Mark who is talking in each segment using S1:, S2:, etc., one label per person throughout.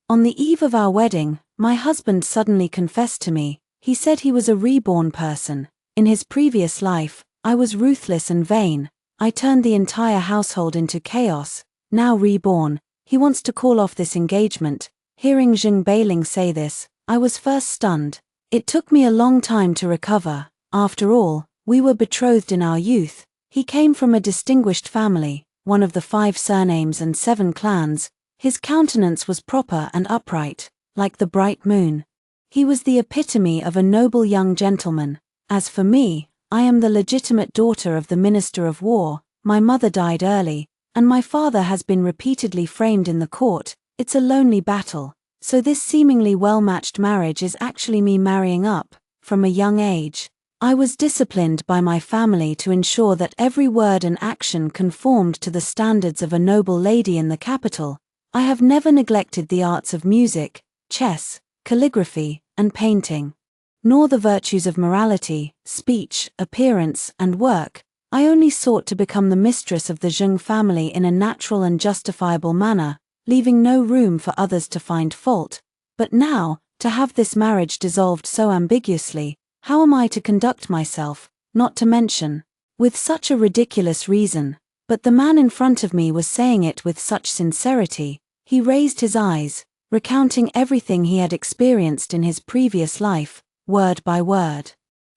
S1: On the eve of our wedding, my husband suddenly confessed to me. He said he was a reborn person. In his previous life, I was ruthless and vain. I turned the entire household into chaos. Now reborn, he wants to call off this engagement. Hearing Zheng Beiling say this, I was first stunned. It took me a long time to recover. After all, we were betrothed in our youth. He came from a distinguished family, one of the 5 surnames and 7 clans. His countenance was proper and upright, like the bright moon. He was the epitome of a noble young gentleman. As for me, I am the legitimate daughter of the Minister of War. My mother died early, and my father has been repeatedly framed in the court. It's a lonely battle. So this seemingly well-matched marriage is actually me marrying up, from a young age. I was disciplined by my family to ensure that every word and action conformed to the standards of a noble lady in the capital. I have never neglected the arts of music, chess, calligraphy, and painting, nor the virtues of morality, speech, appearance, and work. I only sought to become the mistress of the Zheng family in a natural and justifiable manner, leaving no room for others to find fault. But now, to have this marriage dissolved so ambiguously, how am I to conduct myself, not to mention, with such a ridiculous reason? But the man in front of me was saying it with such sincerity. He raised his eyes, recounting everything he had experienced in his previous life, word by word.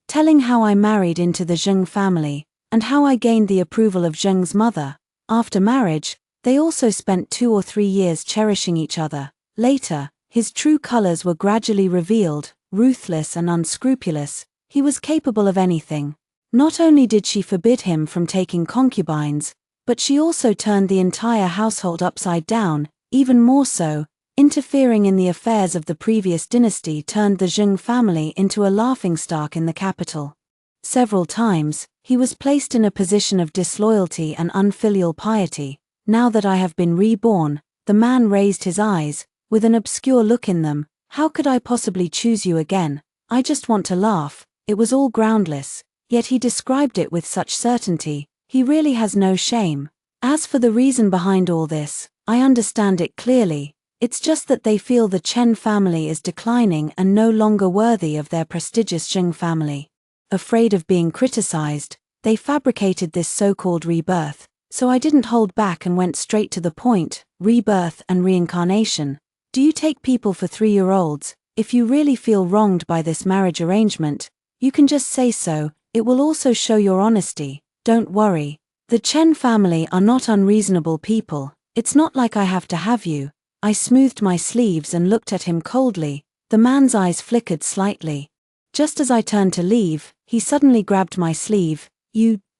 S1: Telling how I married into the Zheng family, and how I gained the approval of Zheng's mother. After marriage, they also spent 2 or 3 years cherishing each other. Later, his true colors were gradually revealed. Ruthless and unscrupulous, he was capable of anything. Not only did she forbid him from taking concubines, but she also turned the entire household upside down. Even more so, interfering in the affairs of the previous dynasty turned the Zheng family into a laughingstock in the capital. Several times, he was placed in a position of disloyalty and unfilial piety. Now that I have been reborn, the man raised his eyes, with an obscure look in them. How could I possibly choose you again? I just want to laugh. It was all groundless. Yet he described it with such certainty. He really has no shame. As for the reason behind all this, I understand it clearly. It's just that they feel the Chen family is declining and no longer worthy of their prestigious Zheng family. Afraid of being criticized, they fabricated this so-called rebirth. So I didn't hold back and went straight to the point. Rebirth and reincarnation. Do you take people for 3-year-olds? If you really feel wronged by this marriage arrangement, you can just say so. It will also show your honesty. Don't worry. The Chen family are not unreasonable people. It's not like I have to have you. I smoothed my sleeves and looked at him coldly. The man's eyes flickered slightly. Just as I turned to leave, he suddenly grabbed my sleeve.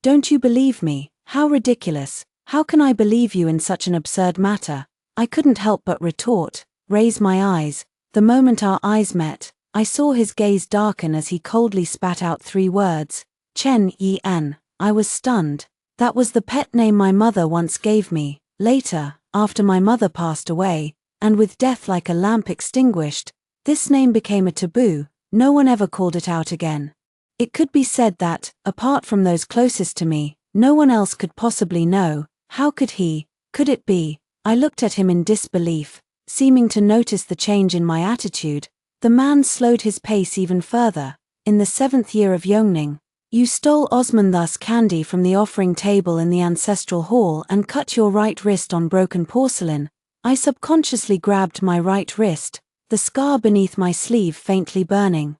S1: Don't you believe me? How ridiculous. How can I believe you in such an absurd matter? I couldn't help but retort. Raise my eyes. The moment our eyes met, I saw his gaze darken as he coldly spat out 3 words. Chen Yi-en. I was stunned. That was the pet name my mother once gave me. Later, after my mother passed away, and with death like a lamp extinguished, this name became a taboo. No one ever called it out again. It could be said that, apart from those closest to me, no one else could possibly know. How could he? Could it be? I looked at him in disbelief. Seeming to notice the change in my attitude, the man slowed his pace even further. In the 7th year of Yongning, you stole Osmanthus candy from the offering table in the ancestral hall and cut your right wrist on broken porcelain. I subconsciously grabbed my right wrist, the scar beneath my sleeve faintly burning.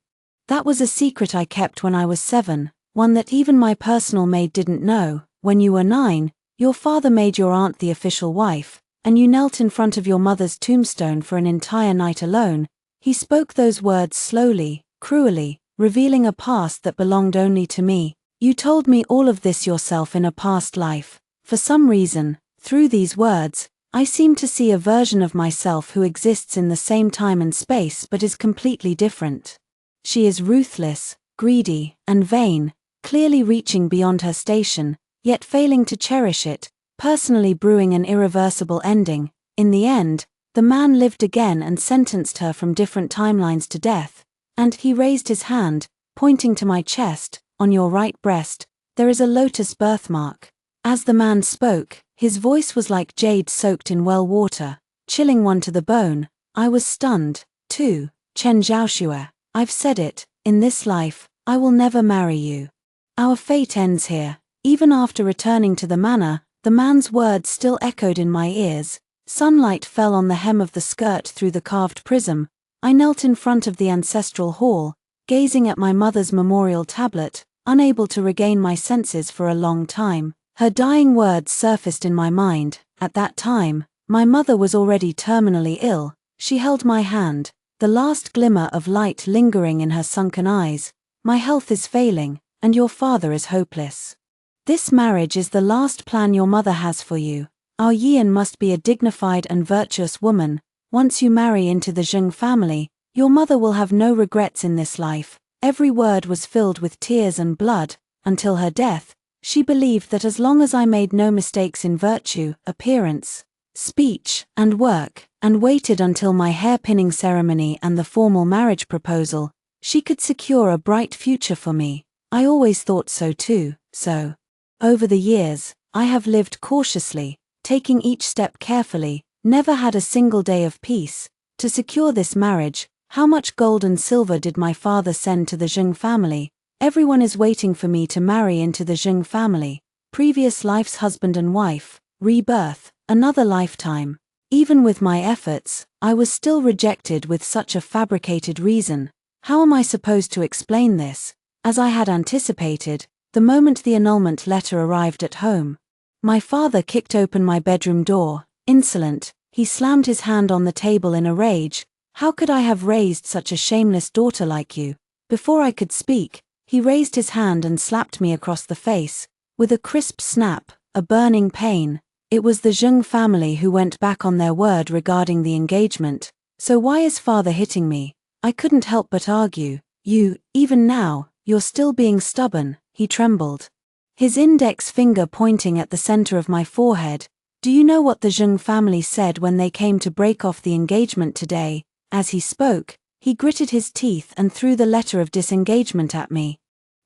S1: That was a secret I kept when I was 7, one that even my personal maid didn't know. When you were 9, your father made your aunt the official wife, and you knelt in front of your mother's tombstone for an entire night alone. He spoke those words slowly, cruelly, revealing a past that belonged only to me. You told me all of this yourself in a past life. For some reason, through these words, I seem to see a version of myself who exists in the same time and space but is completely different. She is ruthless, greedy, and vain, clearly reaching beyond her station, yet failing to cherish it, personally brewing an irreversible ending. In the end, the man lived again and sentenced her from different timelines to death. And he raised his hand, pointing to my chest. On your right breast, there is a lotus birthmark. As the man spoke, his voice was like jade soaked in well water, chilling one to the bone. I was stunned, too. Chen Zhaoxue, I've said it, in this life, I will never marry you. Our fate ends here. Even after returning to the manor, the man's words still echoed in my ears. Sunlight fell on the hem of the skirt through the carved prism. I knelt in front of the ancestral hall, gazing at my mother's memorial tablet, unable to regain my senses for a long time. Her dying words surfaced in my mind. At that time, my mother was already terminally ill. She held my hand, the last glimmer of light lingering in her sunken eyes. My health is failing, and your father is hopeless. This marriage is the last plan your mother has for you. Our Yian must be a dignified and virtuous woman. Once you marry into the Zheng family, your mother will have no regrets in this life. Every word was filled with tears and blood. Until her death, she believed that as long as I made no mistakes in virtue, appearance, speech, and work, and waited until my hair-pinning ceremony and the formal marriage proposal, she could secure a bright future for me. I always thought so too, so. Over the years, I have lived cautiously, taking each step carefully, never had a single day of peace. To secure this marriage, how much gold and silver did my father send to the Zheng family? Everyone is waiting for me to marry into the Zheng family. Previous life's husband and wife, rebirth, another lifetime. Even with my efforts, I was still rejected with such a fabricated reason. How am I supposed to explain this? As I had anticipated, the moment the annulment letter arrived at home, my father kicked open my bedroom door. Insolent, he slammed his hand on the table in a rage. How could I have raised such a shameless daughter like you? Before I could speak, he raised his hand and slapped me across the face, with a crisp snap, a burning pain. It was the Zheng family who went back on their word regarding the engagement. So why is father hitting me? I couldn't help but argue. Even now, you're still being stubborn. He trembled, his index finger pointing at the center of my forehead. Do you know what the Zheng family said when they came to break off the engagement today? As he spoke, he gritted his teeth and threw the letter of disengagement at me.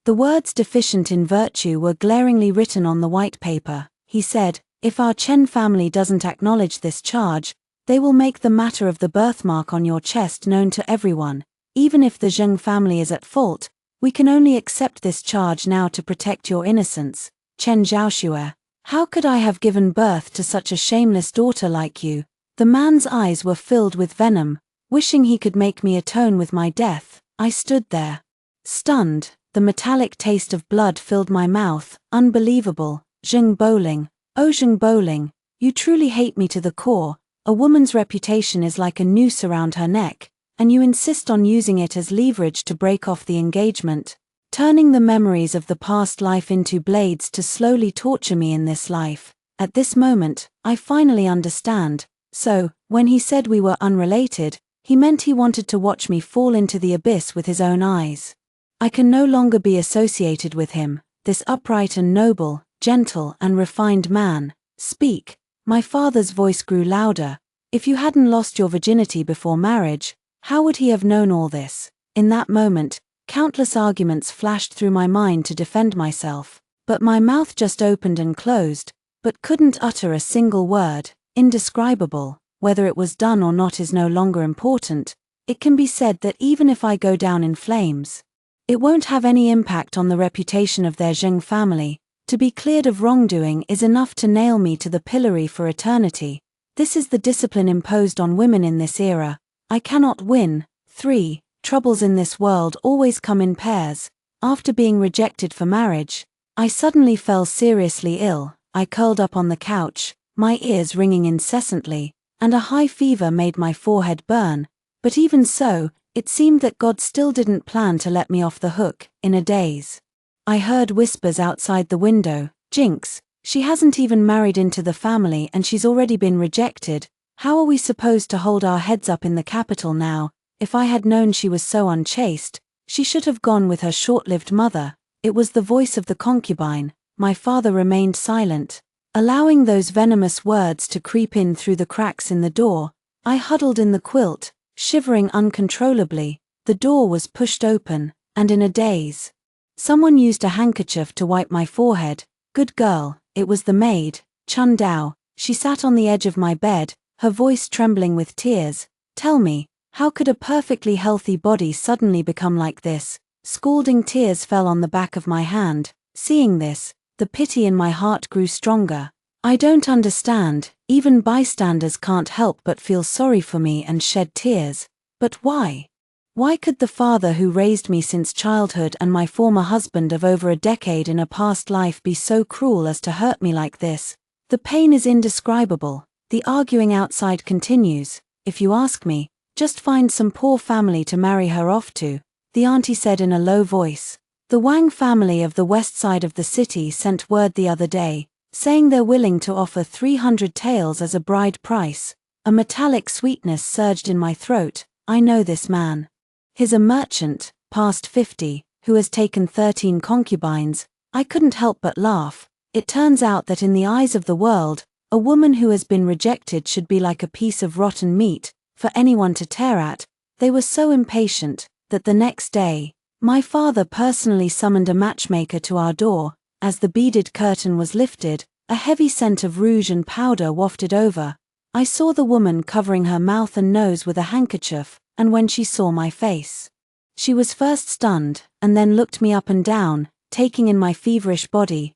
S1: The words deficient in virtue were glaringly written on the white paper. He said, if our Chen family doesn't acknowledge this charge, they will make the matter of the birthmark on your chest known to everyone. Even if the Zheng family is at fault, we can only accept this charge now to protect your innocence. Chen Zhaoxue, how could I have given birth to such a shameless daughter like you? The man's eyes were filled with venom. Wishing he could make me atone with my death, I stood there, stunned. The metallic taste of blood filled my mouth. Unbelievable. Zheng Bowling. Oh Zheng Bowling, you truly hate me to the core. A woman's reputation is like a noose around her neck, and you insist on using it as leverage to break off the engagement, turning the memories of the past life into blades to slowly torture me in this life. At this moment, I finally understand. So, when he said we were unrelated, he meant he wanted to watch me fall into the abyss with his own eyes. I can no longer be associated with him, this upright and noble, gentle and refined man. Speak. My father's voice grew louder. If you hadn't lost your virginity before marriage, how would he have known all this? In that moment, countless arguments flashed through my mind to defend myself, but my mouth just opened and closed, but couldn't utter a single word. Indescribable. Whether it was done or not is no longer important. It can be said that even if I go down in flames, it won't have any impact on the reputation of their Zheng family. To be cleared of wrongdoing is enough to nail me to the pillory for eternity. This is the discipline imposed on women in this era. I cannot win. 3. Troubles in this world always come in pairs. After being rejected for marriage, I suddenly fell seriously ill. I curled up on the couch, my ears ringing incessantly, and a high fever made my forehead burn. But even so, it seemed that God still didn't plan to let me off the hook. In a daze, I heard whispers outside the window. Jinx, she hasn't even married into the family and she's already been rejected. How are we supposed to hold our heads up in the capital now? If I had known she was so unchaste, she should have gone with her short-lived mother. It was the voice of the concubine. My father remained silent, allowing those venomous words to creep in through the cracks in the door. I huddled in the quilt, shivering uncontrollably. The door was pushed open, and in a daze, someone used a handkerchief to wipe my forehead. Good girl, it was the maid, Chun Dao. She sat on the edge of my bed, her voice trembling with tears. Tell me, how could a perfectly healthy body suddenly become like this? Scalding tears fell on the back of my hand. Seeing this, the pity in my heart grew stronger. I don't understand, even bystanders can't help but feel sorry for me and shed tears. But why? Why could the father who raised me since childhood and my former husband of over a decade in a past life be so cruel as to hurt me like this? The pain is indescribable. The arguing outside continues. If you ask me, just find some poor family to marry her off to, the auntie said in a low voice. The Wang family of the west side of the city sent word the other day, saying they're willing to offer 300 taels as a bride price. A metallic sweetness surged in my throat. I know this man. He's a merchant, past 50, who has taken 13 concubines. I couldn't help but laugh. It turns out that in the eyes of the world, a woman who has been rejected should be like a piece of rotten meat, for anyone to tear at. They were so impatient, that the next day, my father personally summoned a matchmaker to our door. As the beaded curtain was lifted, a heavy scent of rouge and powder wafted over. I saw the woman covering her mouth and nose with a handkerchief, and when she saw my face, she was first stunned, and then looked me up and down, taking in my feverish body.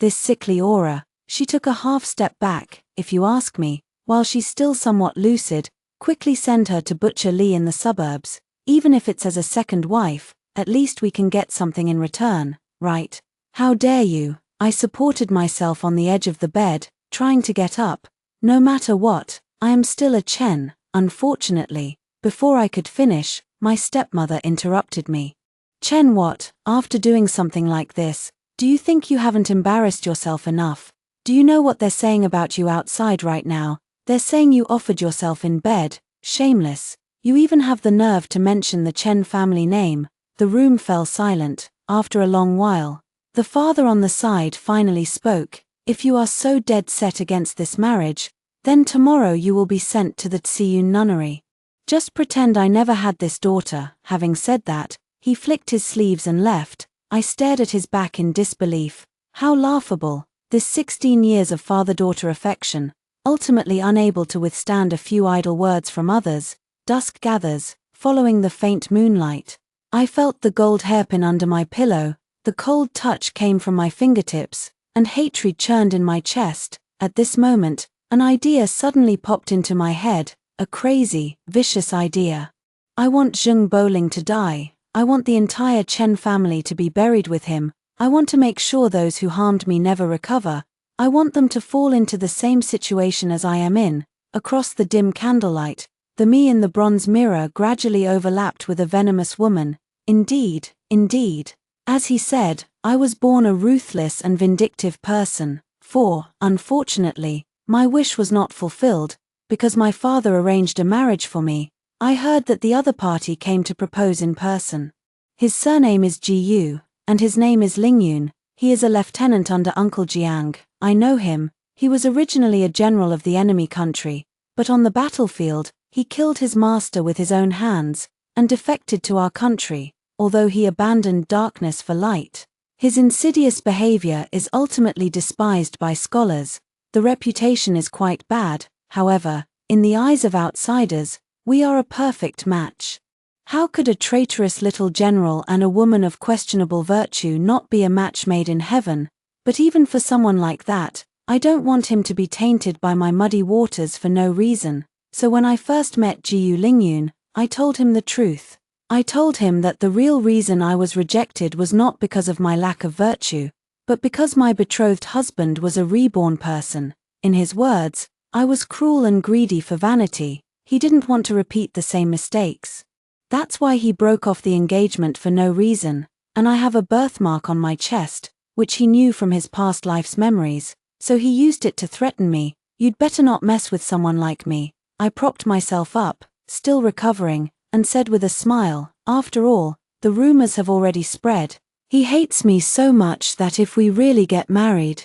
S1: This sickly aura. She took a half step back. If you ask me, while she's still somewhat lucid, quickly send her to Butcher Lee in the suburbs. Even if it's as a second wife, at least we can get something in return, right? How dare you? I supported myself on the edge of the bed, trying to get up. No matter what, I am still a Chen, unfortunately. Before I could finish, my stepmother interrupted me. Chen, what? After doing something like this, do you think you haven't embarrassed yourself enough? Do you know what they're saying about you outside right now? They're saying you offered yourself in bed. Shameless. You even have the nerve to mention the Chen family name. The room fell silent. After a long while, the father on the side finally spoke. If you are so dead set against this marriage, then tomorrow you will be sent to the Tsiyun nunnery. Just pretend I never had this daughter. Having said that, he flicked his sleeves and left. I stared at his back in disbelief. How laughable. This 16 years of father-daughter affection, ultimately unable to withstand a few idle words from others. Dusk gathers, following the faint moonlight. I felt the gold hairpin under my pillow. The cold touch came from my fingertips, and hatred churned in my chest. At this moment, an idea suddenly popped into my head, a crazy, vicious idea. I want Zheng Boling to die. I want the entire Chen family to be buried with him. I want to make sure those who harmed me never recover. I want them to fall into the same situation as I am in. Across the dim candlelight, the me in the bronze mirror gradually overlapped with a venomous woman. Indeed, indeed. As he said, I was born a ruthless and vindictive person. For, unfortunately, my wish was not fulfilled, because my father arranged a marriage for me. I heard that the other party came to propose in person. His surname is Jiyu, and his name is Lingyun. He is a lieutenant under Uncle Jiang. I know him. He was originally a general of the enemy country, but on the battlefield, he killed his master with his own hands, and defected to our country, although he abandoned darkness for light. His insidious behavior is ultimately despised by scholars. The reputation is quite bad. However, in the eyes of outsiders, we are a perfect match. How could a traitorous little general and a woman of questionable virtue not be a match made in heaven? But even for someone like that, I don't want him to be tainted by my muddy waters for no reason. So when I first met Jiyu Lingyun, I told him the truth. I told him that the real reason I was rejected was not because of my lack of virtue, but because my betrothed husband was a reborn person. In his words, I was cruel and greedy for vanity. He didn't want to repeat the same mistakes. That's why he broke off the engagement for no reason, and I have a birthmark on my chest, which he knew from his past life's memories, so he used it to threaten me. You'd better not mess with someone like me. I propped myself up, still recovering, and said with a smile, after all, the rumors have already spread. He hates me so much that if we really get married,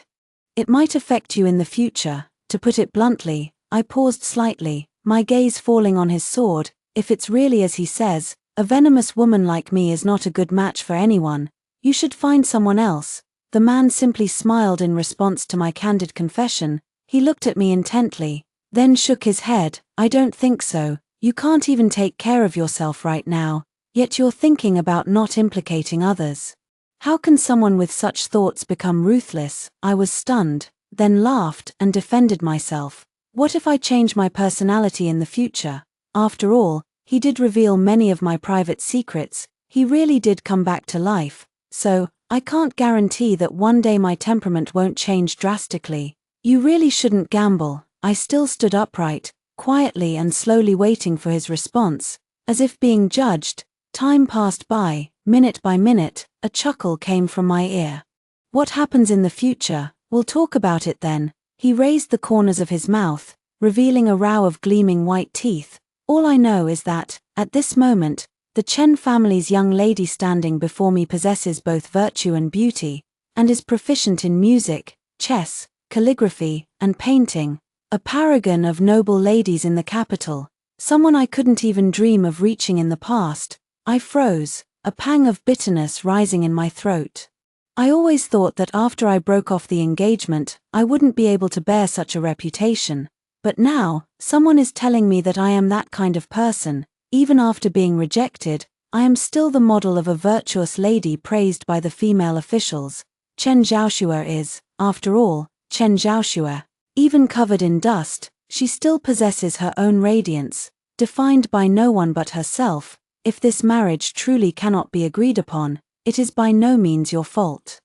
S1: it might affect you in the future. To put it bluntly, I paused slightly, my gaze falling on his sword. If it's really as he says, a venomous woman like me is not a good match for anyone. You should find someone else. The man simply smiled in response to my candid confession. He looked at me intently, then shook his head. I don't think so. You can't even take care of yourself right now, yet you're thinking about not implicating others. How can someone with such thoughts become ruthless? I was stunned, then laughed and defended myself. What if I change my personality in the future? After all, he did reveal many of my private secrets, he really did come back to life, so I can't guarantee that one day my temperament won't change drastically. You really shouldn't gamble. I still stood upright, quietly and slowly waiting for his response, as if being judged. Time passed by, minute by minute, a chuckle came from my ear. What happens in the future? We'll talk about it then. He raised the corners of his mouth, revealing a row of gleaming white teeth. All I know is that, at this moment, the Chen family's young lady standing before me possesses both virtue and beauty, and is proficient in music, chess, calligraphy, and painting, a paragon of noble ladies in the capital, someone I couldn't even dream of reaching in the past. I froze, a pang of bitterness rising in my throat. I always thought that after I broke off the engagement, I wouldn't be able to bear such a reputation. But now, someone is telling me that I am that kind of person. Even after being rejected, I am still the model of a virtuous lady praised by the female officials. Chen Zhaoxue is, after all, Chen Zhaoxue. Even covered in dust, she still possesses her own radiance, defined by no one but herself. If this marriage truly cannot be agreed upon, it is by no means your fault.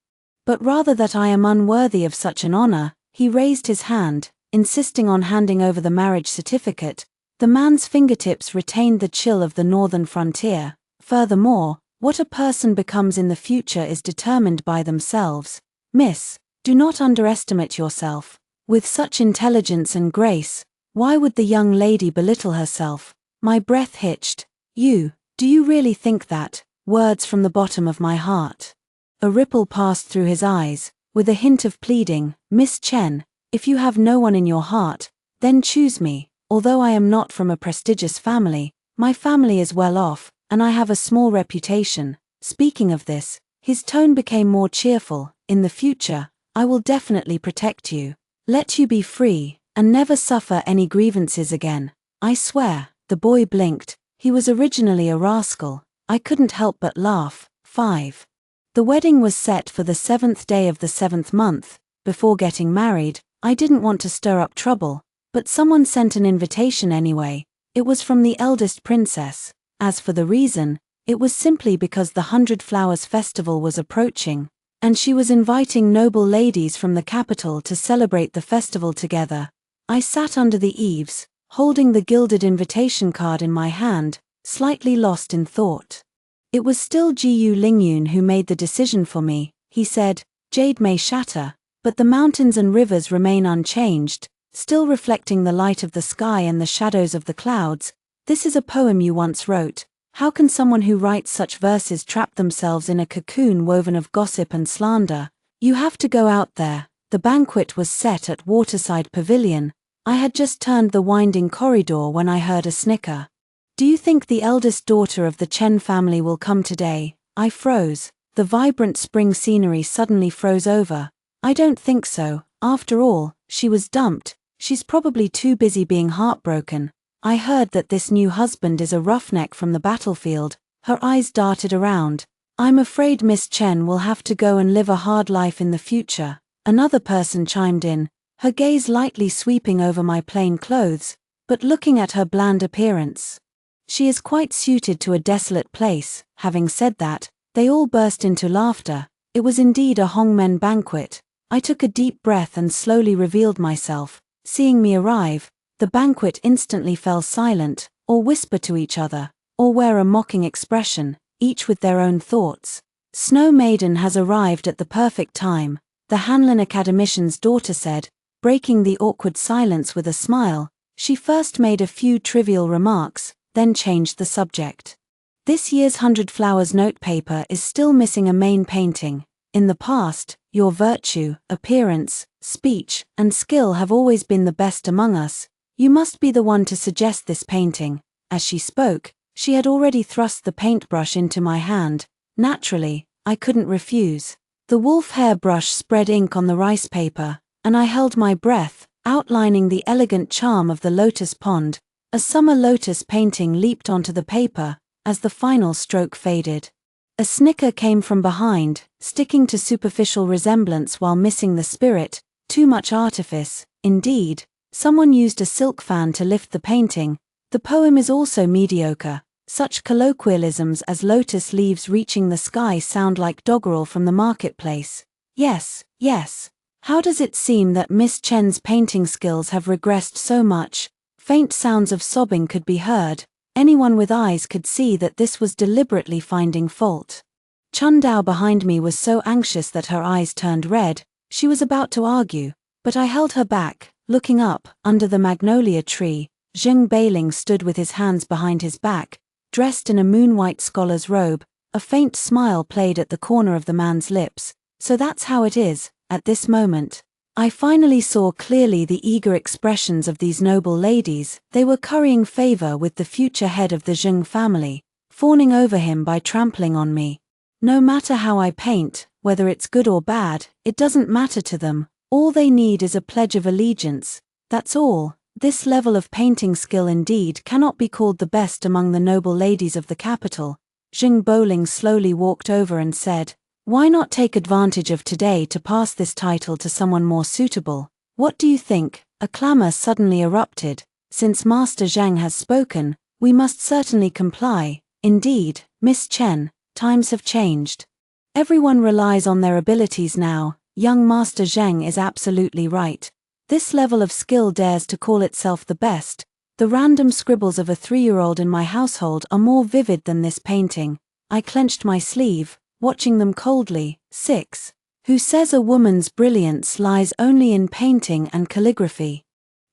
S1: But rather that I am unworthy of such an honor. He raised his hand, insisting on handing over the marriage certificate. The man's fingertips retained the chill of the northern frontier. Furthermore, what a person becomes in the future is determined by themselves. Miss, do not underestimate yourself. With such intelligence and grace, why would the young lady belittle herself? My breath hitched. Do you really think that? Words from the bottom of my heart. A ripple passed through his eyes, with a hint of pleading. Miss Chen, if you have no one in your heart, then choose me. Although I am not from a prestigious family, my family is well off, and I have a small reputation. Speaking of this, his tone became more cheerful. In the future, I will definitely protect you, let you be free, and never suffer any grievances again. I swear. The boy blinked. He was originally a rascal. I couldn't help but laugh. 5. The wedding was set for the 7th day of the 7th month. Before getting married, I didn't want to stir up trouble, but someone sent an invitation anyway. It was from the eldest princess. As for the reason, it was simply because the 100 Flowers Festival was approaching, and she was inviting noble ladies from the capital to celebrate the festival together. I sat under the eaves, holding the gilded invitation card in my hand, slightly lost in thought. It was still Jiu Lingyun who made the decision for me. He said, "Jade may shatter, but the mountains and rivers remain unchanged, still reflecting the light of the sky and the shadows of the clouds. This is a poem you once wrote. How can someone who writes such verses trap themselves in a cocoon woven of gossip and slander? You have to go out there." The banquet was set at Waterside Pavilion. I had just turned the winding corridor when I heard a snicker. "Do you think the eldest daughter of the Chen family will come today?" I froze. The vibrant spring scenery suddenly froze over. I don't think so. After all, she was dumped. She's probably too busy being heartbroken. I heard that this new husband is a roughneck from the battlefield. Her eyes darted around. "I'm afraid Miss Chen will have to go and live a hard life in the future." Another person chimed in, her gaze lightly sweeping over my plain clothes, but looking at her bland appearance. "She is quite suited to a desolate place." Having said that, they all burst into laughter. It was indeed a Hongmen banquet. I took a deep breath and slowly revealed myself. Seeing me arrive, the banquet instantly fell silent, or whisper to each other, or wear a mocking expression, each with their own thoughts. "Snow Maiden has arrived at the perfect time," the Hanlin academician's daughter said, breaking the awkward silence with a smile. She first made a few trivial remarks, then changed the subject. "This year's 100 Flowers notepaper is still missing a main painting. In the past, your virtue, appearance, speech, and skill have always been the best among us. You must be the one to suggest this painting." As she spoke, she had already thrust the paintbrush into my hand. Naturally, I couldn't refuse. The wolf hair brush spread ink on the rice paper, and I held my breath, outlining the elegant charm of the lotus pond. A summer lotus painting leaped onto the paper as the final stroke faded. A snicker came from behind, sticking to superficial resemblance while missing the spirit. Too much artifice, indeed. Someone used a silk fan to lift the painting. The poem is also mediocre. Such colloquialisms as lotus leaves reaching the sky sound like doggerel from the marketplace. Yes, yes. How does it seem that Miss Chen's painting skills have regressed so much? Faint sounds of sobbing could be heard. Anyone with eyes could see that this was deliberately finding fault. Chun Dao behind me was so anxious that her eyes turned red. She was about to argue, but I held her back. Looking up, under the magnolia tree, Zheng Beiling stood with his hands behind his back, dressed in a moon-white scholar's robe. A faint smile played at the corner of the man's lips. So that's how it is, at this moment. I finally saw clearly the eager expressions of these noble ladies. They were currying favor with the future head of the Zheng family, fawning over him by trampling on me. No matter how I paint, whether it's good or bad, it doesn't matter to them. All they need is a pledge of allegiance. That's all. This level of painting skill indeed cannot be called the best among the noble ladies of the capital. Zheng Beiling slowly walked over and said, "Why not take advantage of today to pass this title to someone more suitable? What do you think?" A clamor suddenly erupted. "Since Master Zhang has spoken, we must certainly comply. Indeed, Miss Chen, times have changed. Everyone relies on their abilities now. Young Master Zhang is absolutely right. This level of skill dares to call itself the best. The random scribbles of a 3-year-old in my household are more vivid than this painting." I clenched my sleeve, watching them coldly. 6. Who says a woman's brilliance lies only in painting and calligraphy?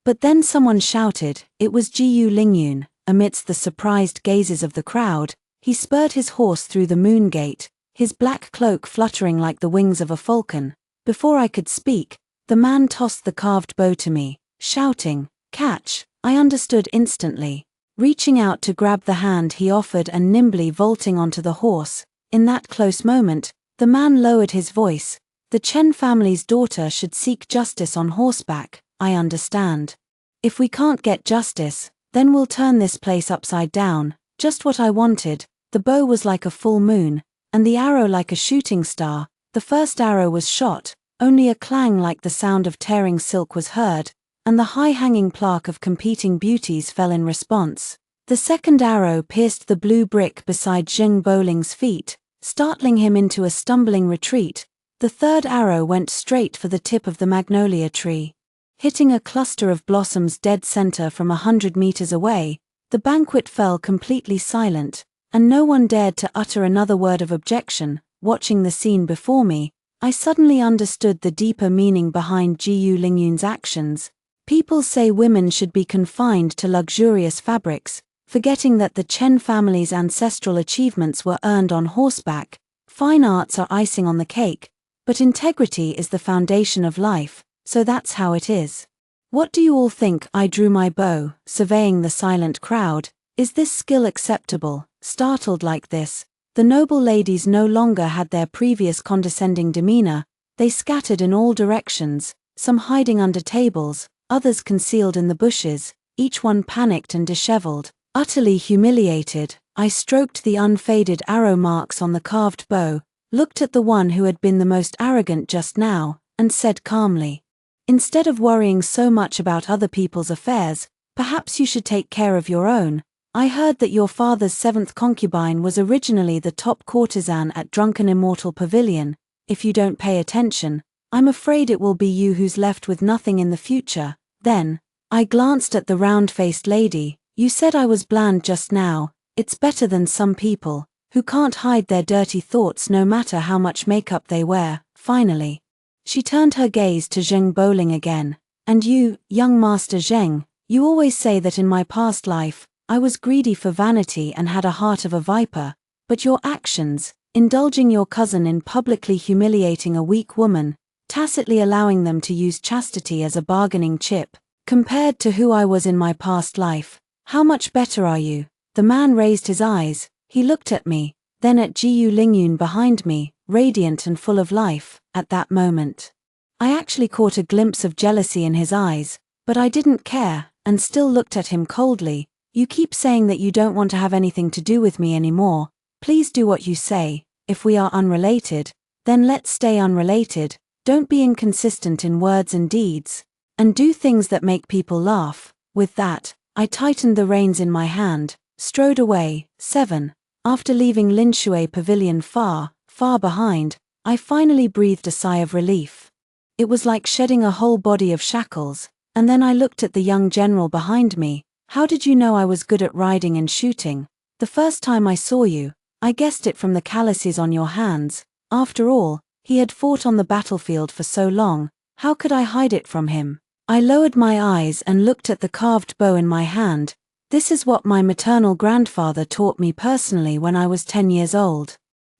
S1: But then someone shouted. It was Jiyu Lingyun. Amidst the surprised gazes of the crowd, he spurred his horse through the moon gate, his black cloak fluttering like the wings of a falcon. Before I could speak, the man tossed the carved bow to me, shouting, "Catch!" I understood instantly. Reaching out to grab the hand he offered and nimbly vaulting onto the horse, in that close moment, the man lowered his voice. "The Chen family's daughter should seek justice on horseback, I understand. If we can't get justice, then we'll turn this place upside down." Just what I wanted. The bow was like a full moon, and the arrow like a shooting star. The first arrow was shot, only a clang like the sound of tearing silk was heard, and the high-hanging plaque of competing beauties fell in response. The second arrow pierced the blue brick beside Zheng Beiling's feet, startling him into a stumbling retreat. The third arrow went straight for the tip of the magnolia tree. Hitting a cluster of blossoms dead center from 100 meters away, the banquet fell completely silent, and no one dared to utter another word of objection. Watching the scene before me, I suddenly understood the deeper meaning behind Jiyu Lingyun's actions. People say women should be confined to luxurious fabrics, forgetting that the Chen family's ancestral achievements were earned on horseback. Fine arts are icing on the cake, but integrity is the foundation of life, so that's how it is. What do you all think? I drew my bow, surveying the silent crowd. Is this skill acceptable? Startled like this, the noble ladies no longer had their previous condescending demeanor. They scattered in all directions, some hiding under tables, others concealed in the bushes, each one panicked and disheveled. Utterly humiliated, I stroked the unfaded arrow marks on the carved bow, looked at the one who had been the most arrogant just now, and said calmly, "Instead of worrying so much about other people's affairs, perhaps you should take care of your own. I heard that your father's 7th concubine was originally the top courtesan at Drunken Immortal Pavilion. If you don't pay attention, I'm afraid it will be you who's left with nothing in the future." Then, I glanced at the round-faced lady. "You said I was bland just now. It's better than some people, who can't hide their dirty thoughts no matter how much makeup they wear." Finally, she turned her gaze to Zheng Beiling again. "And you, young Master Zheng, you always say that in my past life, I was greedy for vanity and had a heart of a viper, but your actions, indulging your cousin in publicly humiliating a weak woman, tacitly allowing them to use chastity as a bargaining chip, compared to who I was in my past life, how much better are you?" The man raised his eyes. He looked at me, then at Jiyu Lingyun behind me, radiant and full of life. At that moment, I actually caught a glimpse of jealousy in his eyes, but I didn't care. and still looked at him coldly. You keep saying that you don't want to have anything to do with me anymore. Please do what you say. If we are unrelated, then let's stay unrelated. Don't be inconsistent in words and deeds. And do things that make people laugh. With that, I tightened the reins in my hand, strode away. 7. After leaving Linshui Pavilion far, far behind, I finally breathed a sigh of relief. It was like shedding a whole body of shackles, and then I looked at the young general behind me. How did you know I was good at riding and shooting? The first time I saw you, I guessed it from the calluses on your hands. After all, he had fought on the battlefield for so long, how could I hide it from him? I lowered my eyes and looked at the carved bow in my hand. This is what my maternal grandfather taught me personally when I was 10 years old.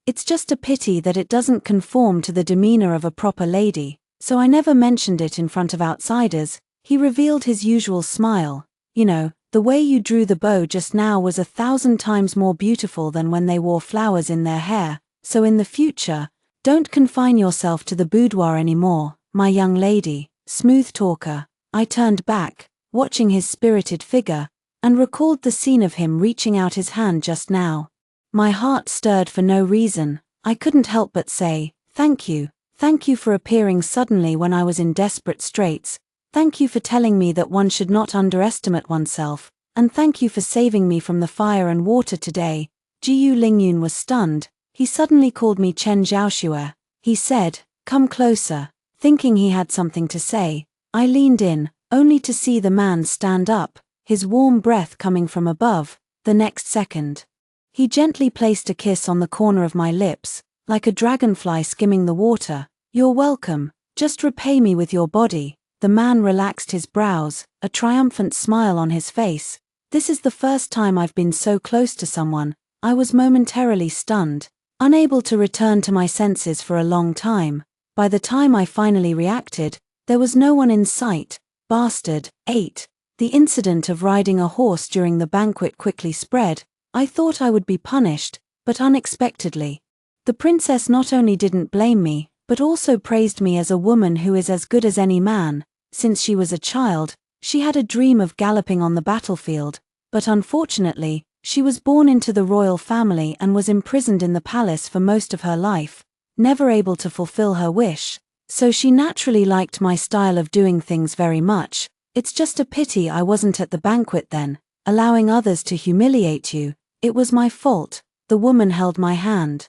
S1: It's just a pity that it doesn't conform to the demeanor of a proper lady, so I never mentioned it in front of outsiders. He revealed his usual smile. You know, the way you drew the bow just now was 1,000 times more beautiful than when they wore flowers in their hair, so in the future, don't confine yourself to the boudoir anymore, my young lady. Smooth talker. I turned back, watching his spirited figure, and recalled the scene of him reaching out his hand just now. My heart stirred for no reason. I couldn't help but say, thank you for appearing suddenly when I was in desperate straits, thank you for telling me that one should not underestimate oneself, and thank you for saving me from the fire and water today. Jiyu Lingyun was stunned. He suddenly called me Chen Zhaoxue. He said, come closer. Thinking he had something to say, I leaned in, only to see the man stand up, his warm breath coming from above. The next second, he gently placed a kiss on the corner of my lips, like a dragonfly skimming the water. You're welcome, just repay me with your body. The man relaxed his brows, a triumphant smile on his face. This is the first time I've been so close to someone. I was momentarily stunned, unable to return to my senses for a long time. By the time I finally reacted, there was no one in sight. Bastard. 8. The incident of riding a horse during the banquet quickly spread. I thought I would be punished, but unexpectedly. The princess not only didn't blame me, but also praised me as a woman who is as good as any man. Since she was a child, she had a dream of galloping on the battlefield, but unfortunately, she was born into the royal family and was imprisoned in the palace for most of her life, never able to fulfill her wish, so she naturally liked my style of doing things very much. It's just a pity I wasn't at the banquet then, allowing others to humiliate you. It was my fault. The woman held my hand,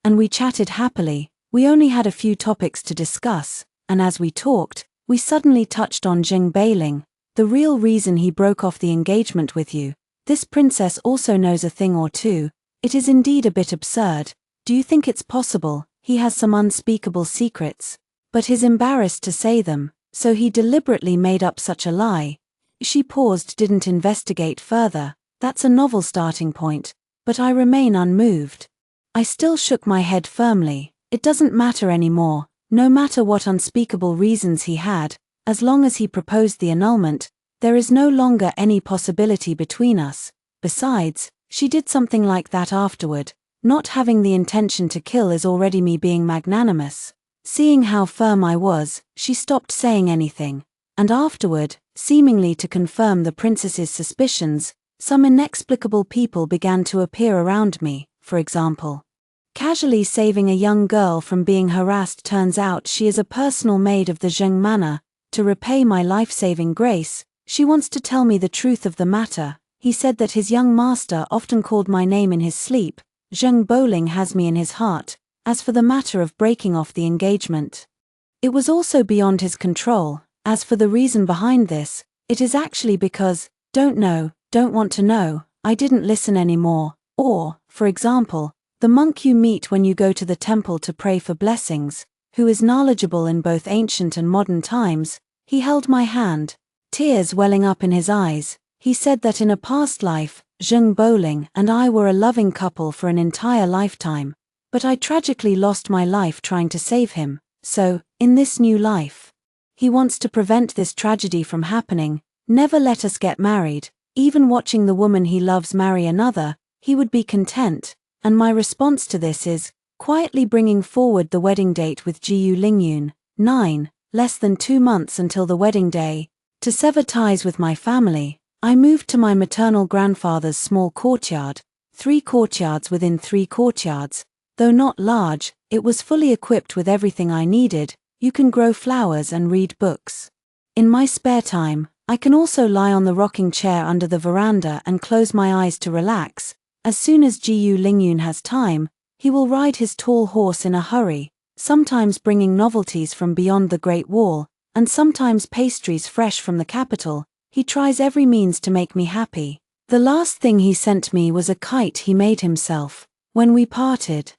S1: and we chatted happily. We only had a few topics to discuss, and as we talked, we suddenly touched on Jing Beiling, the real reason he broke off the engagement with you. This princess also knows a thing or two. It is indeed a bit absurd. Do you think it's possible? He has some unspeakable secrets, but is embarrassed to say them, so he deliberately made up such a lie. She paused, didn't investigate further. That's a novel starting point, but I remain unmoved. I still shook my head firmly. It doesn't matter anymore, no matter what unspeakable reasons he had, as long as he proposed the annulment, there is no longer any possibility between us. Besides, she did something like that afterward. Not having the intention to kill is already me being magnanimous. Seeing how firm I was, she stopped saying anything, and afterward, seemingly to confirm the princess's suspicions, some inexplicable people began to appear around me. For example, casually saving a young girl from being harassed. Turns out she is a personal maid of the Zheng manor. To repay my life-saving grace, she wants to tell me the truth of the matter. He said that his young master often called my name in his sleep. Zheng Bowling has me in his heart. As for the matter of breaking off the engagement, it was also beyond his control. As for the reason behind this, it is actually because, don't know, don't want to know, I didn't listen anymore. Or, for example, the monk you meet when you go to the temple to pray for blessings, who is knowledgeable in both ancient and modern times, he held my hand, tears welling up in his eyes. He said that in a past life, Zheng Bowling and I were a loving couple for an entire lifetime, but I tragically lost my life trying to save him, so, in this new life, he wants to prevent this tragedy from happening, never let us get married. Even watching the woman he loves marry another, he would be content, and my response to this is, quietly bringing forward the wedding date with Jiyu Lingyun. 9. Less than 2 months until the wedding day. To sever ties with my family, I moved to my maternal grandfather's small courtyard, 3 courtyards within 3 courtyards. Though not large, it was fully equipped with everything I needed. You can grow flowers and read books. In my spare time, I can also lie on the rocking chair under the veranda and close my eyes to relax. As soon as Jiu Lingyun has time, he will ride his tall horse in a hurry, sometimes bringing novelties from beyond the Great Wall, and sometimes pastries fresh from the capital. He tries every means to make me happy. The last thing he sent me was a kite he made himself. When we parted,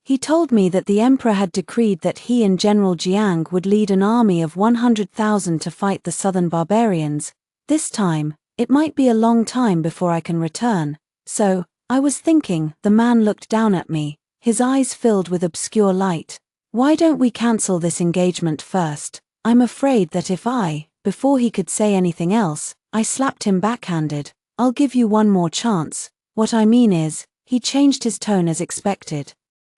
S1: he told me that the emperor had decreed that he and General Jiang would lead an army of 100,000 to fight the southern barbarians. This time, it might be a long time before I can return. So, I was thinking. The man looked down at me, his eyes filled with obscure light. Why don't we cancel this engagement first? I'm afraid that if before he could say anything else, I slapped him backhanded. I'll give you one more chance. What I mean is, he changed his tone as expected.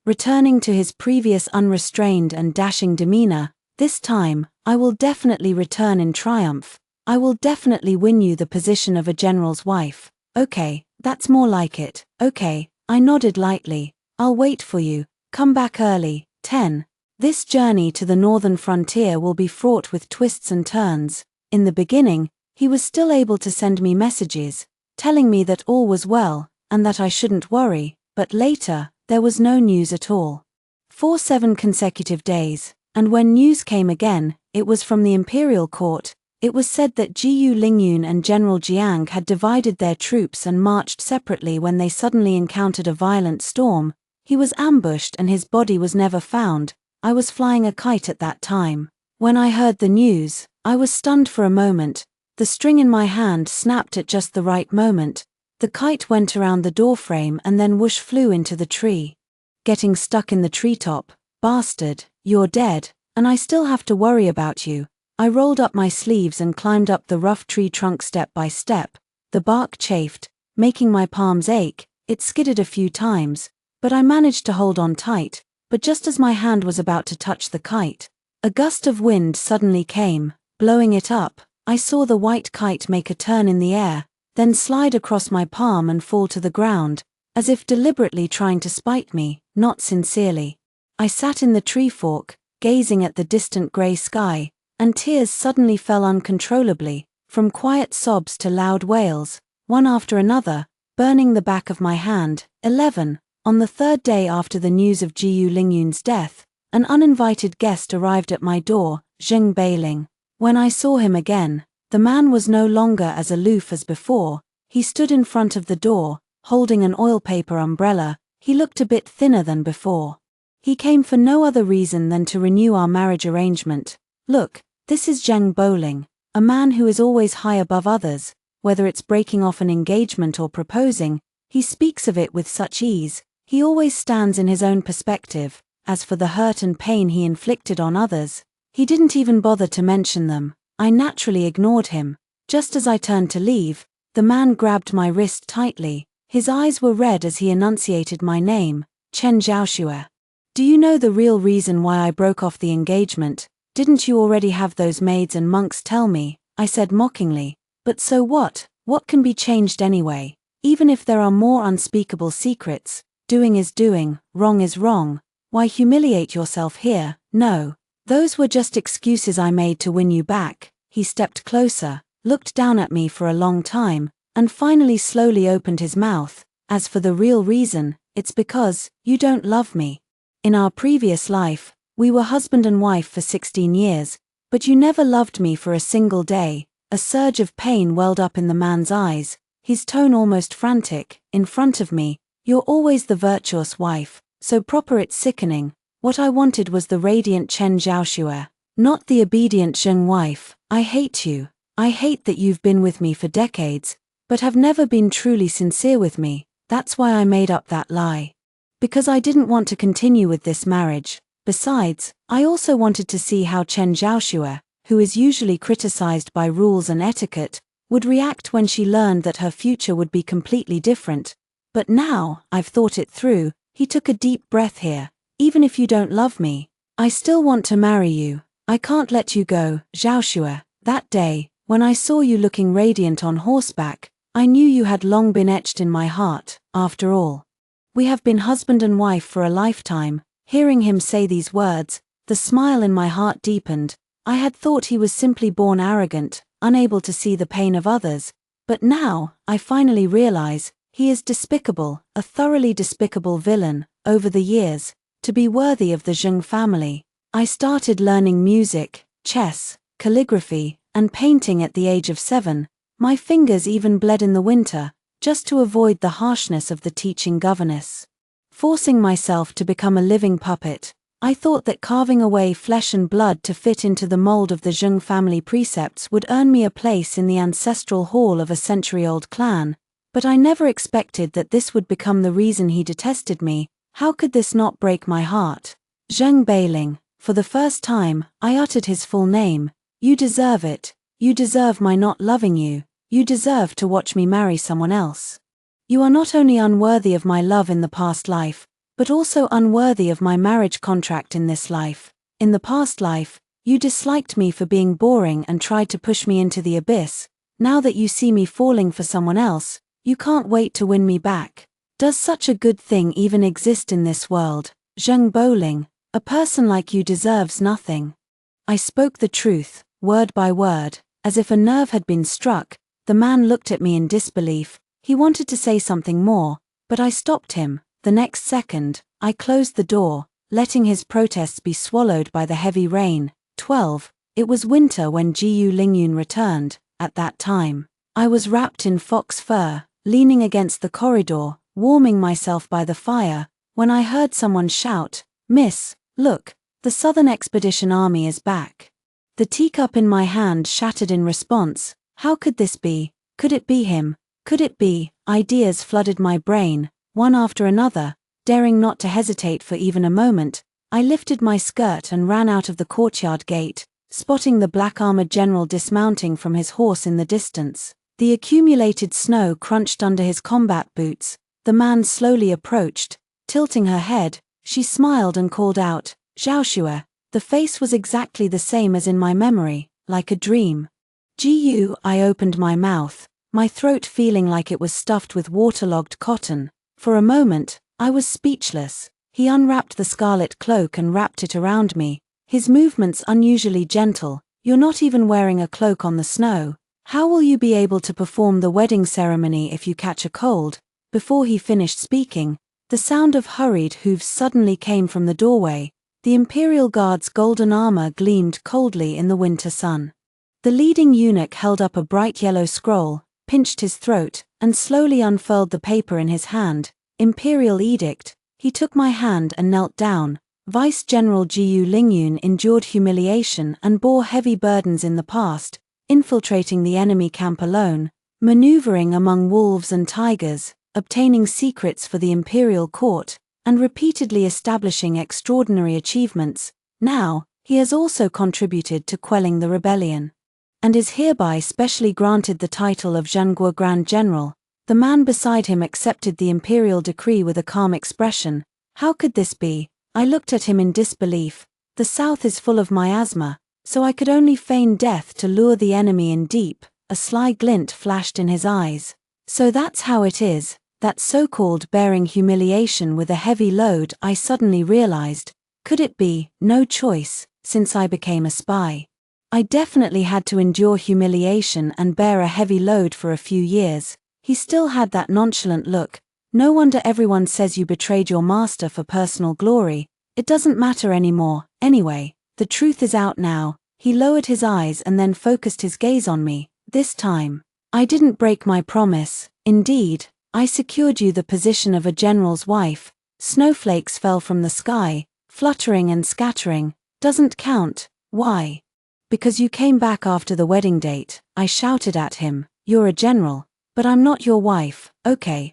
S1: Returning to his previous unrestrained and dashing demeanor, this time, I will definitely return in triumph. I will definitely win you the position of a general's wife. Okay, that's more like it. Okay, I nodded lightly. I'll wait for you. Come back early. 10. This journey to the northern frontier will be fraught with twists and turns. In the beginning, he was still able to send me messages, telling me that all was well, and that I shouldn't worry, but later, there was no news at all. For 7 consecutive days, and when news came again, it was from the imperial court. It was said that Jiu Lingyun and General Jiang had divided their troops and marched separately when they suddenly encountered a violent storm. He was ambushed and his body was never found. I was flying a kite at that time. When I heard the news, I was stunned for a moment. The string in my hand snapped at just the right moment. The kite went around the doorframe and then whoosh flew into the tree. Getting stuck in the treetop. Bastard, you're dead, and I still have to worry about you. I rolled up my sleeves and climbed up the rough tree trunk step by step. The bark chafed, making my palms ache. It skidded a few times, but I managed to hold on tight. But just as my hand was about to touch the kite, a gust of wind suddenly came, blowing it up. I saw the white kite make a turn in the air, then slide across my palm and fall to the ground, as if deliberately trying to spite me, not sincerely. I sat in the tree fork, gazing at the distant grey sky, and tears suddenly fell uncontrollably, from quiet sobs to loud wails, one after another, burning the back of my hand. 11. On the 3rd day after the news of Jiu Lingyun's death, an uninvited guest arrived at my door, Zheng Beiling. When I saw him again, the man was no longer as aloof as before. He stood in front of the door, holding an oil paper umbrella. He looked a bit thinner than before. He came for no other reason than to renew our marriage arrangement. Look, this is Zheng Beiling, a man who is always high above others, whether it's breaking off an engagement or proposing. He speaks of it with such ease. He always stands in his own perspective. As for the hurt and pain he inflicted on others, he didn't even bother to mention them. I naturally ignored him. Just as I turned to leave, the man grabbed my wrist tightly. His eyes were red as he enunciated my name, Chen Zhaoxue. Do you know the real reason why I broke off the engagement? Didn't you already have those maids and monks tell me? I said mockingly. But so what? What can be changed anyway? Even if there are more unspeakable secrets, doing is doing, wrong is wrong. Why humiliate yourself here? No. Those were just excuses I made to win you back. He stepped closer, looked down at me for a long time, and finally slowly opened his mouth. As for the real reason, it's because you don't love me. In our previous life, we were husband and wife for 16 years, but you never loved me for a single day. A surge of pain welled up in the man's eyes, his tone almost frantic. In front of me, you're always the virtuous wife, so proper it's sickening. What I wanted was the radiant Chen Zhaoxue, not the obedient Zheng wife. I hate you. I hate that you've been with me for decades, but have never been truly sincere with me. That's why I made up that lie. Because I didn't want to continue with this marriage. Besides, I also wanted to see how Chen Zhaoxue, who is usually criticized by rules and etiquette, would react when she learned that her future would be completely different. But now, I've thought it through. He took a deep breath here. Even if you don't love me, I still want to marry you. I can't let you go, Zhaoxue. That day, When I saw you looking radiant on horseback, I knew you had long been etched in my heart, after all. We have been husband and wife for a lifetime." Hearing him say these words, the smile in my heart deepened. I had thought he was simply born arrogant, unable to see the pain of others, but now, I finally realize, he is despicable, a thoroughly despicable villain. Over the years, to be worthy of the Zheng family, I started learning music, chess, calligraphy, and painting at the age of 7. My fingers even bled in the winter, just to avoid the harshness of the teaching governess. Forcing myself to become a living puppet, I thought that carving away flesh and blood to fit into the mold of the Zheng family precepts would earn me a place in the ancestral hall of a century-old clan, but I never expected that this would become the reason he detested me. How could this not break my heart? Zheng Beiling. For the first time, I uttered his full name. "You deserve it. You deserve my not loving you. You deserve to watch me marry someone else. You are not only unworthy of my love in the past life, but also unworthy of my marriage contract in this life. In the past life, you disliked me for being boring and tried to push me into the abyss. Now that you see me falling for someone else, you can't wait to win me back. Does such a good thing even exist in this world? Zheng Beiling, a person like you deserves nothing." I spoke the truth, word by word, as if a nerve had been struck. The man looked at me in disbelief. He wanted to say something more, but I stopped him. The next second, I closed the door, letting his protests be swallowed by the heavy rain. 12. It was winter when Jiu Lingyun returned. At that time, I was wrapped in fox fur, leaning against the corridor, warming myself by the fire, when I heard someone shout, "Miss, look, the Southern Expedition Army is back." The teacup in my hand shattered in response. How could this be? Could it be him? Could it be? Ideas flooded my brain, one after another. Daring not to hesitate for even a moment, I lifted my skirt and ran out of the courtyard gate, spotting the black-armored general dismounting from his horse in the distance. The accumulated snow crunched under his combat boots. The man slowly approached. Tilting her head, she smiled and called out, "Zhaoxue." The face was exactly the same as in my memory, like a dream. "Gu." I opened my mouth, my throat feeling like it was stuffed with waterlogged cotton. For a moment, I was speechless. He unwrapped the scarlet cloak and wrapped it around me, his movements unusually gentle. "You're not even wearing a cloak on the snow. How will you be able to perform the wedding ceremony if you catch a cold?" Before he finished speaking, the sound of hurried hooves suddenly came from the doorway. The Imperial Guard's golden armor gleamed coldly in the winter sun. The leading eunuch held up a bright yellow scroll, pinched his throat, and slowly unfurled the paper in his hand. "Imperial Edict." He took my hand and knelt down. Vice-General Jiu Lingyun endured humiliation and bore heavy burdens in the past, infiltrating the enemy camp alone, maneuvering among wolves and tigers, obtaining secrets for the imperial court, and repeatedly establishing extraordinary achievements. Now, he has also contributed to quelling the rebellion, and is hereby specially granted the title of Zhanguo Grand General. The man beside him accepted the imperial decree with a calm expression. How could this be? I looked at him in disbelief. The south is full of miasma, so I could only feign death to lure the enemy in deep. A sly glint flashed in his eyes. So that's how it is, that so-called bearing humiliation with a heavy load. I suddenly realized. Could it be? No choice, since I became a spy. I definitely had to endure humiliation and bear a heavy load for a few years. He still had that nonchalant look. No wonder everyone says you betrayed your master for personal glory. It doesn't matter anymore. Anyway, the truth is out now. He lowered his eyes and then focused his gaze on me. This time, I didn't break my promise. Indeed, I secured you the position of a general's wife. Snowflakes fell from the sky, fluttering and scattering. Doesn't count. Why? Because you came back after the wedding date. I shouted at him. You're a general. But I'm not your wife. Okay.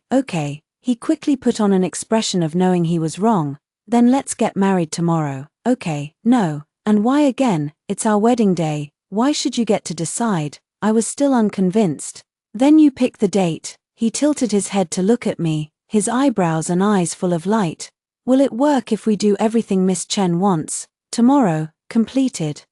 S1: He quickly put on an expression of knowing he was wrong. Then let's get married tomorrow. Okay, no. And why again? It's our wedding day. Why should you get to decide? I was still unconvinced. Then you pick the date. He tilted his head to look at me, his eyebrows and eyes full of light. Will it work if we do everything Miss Chen wants? Tomorrow, completed.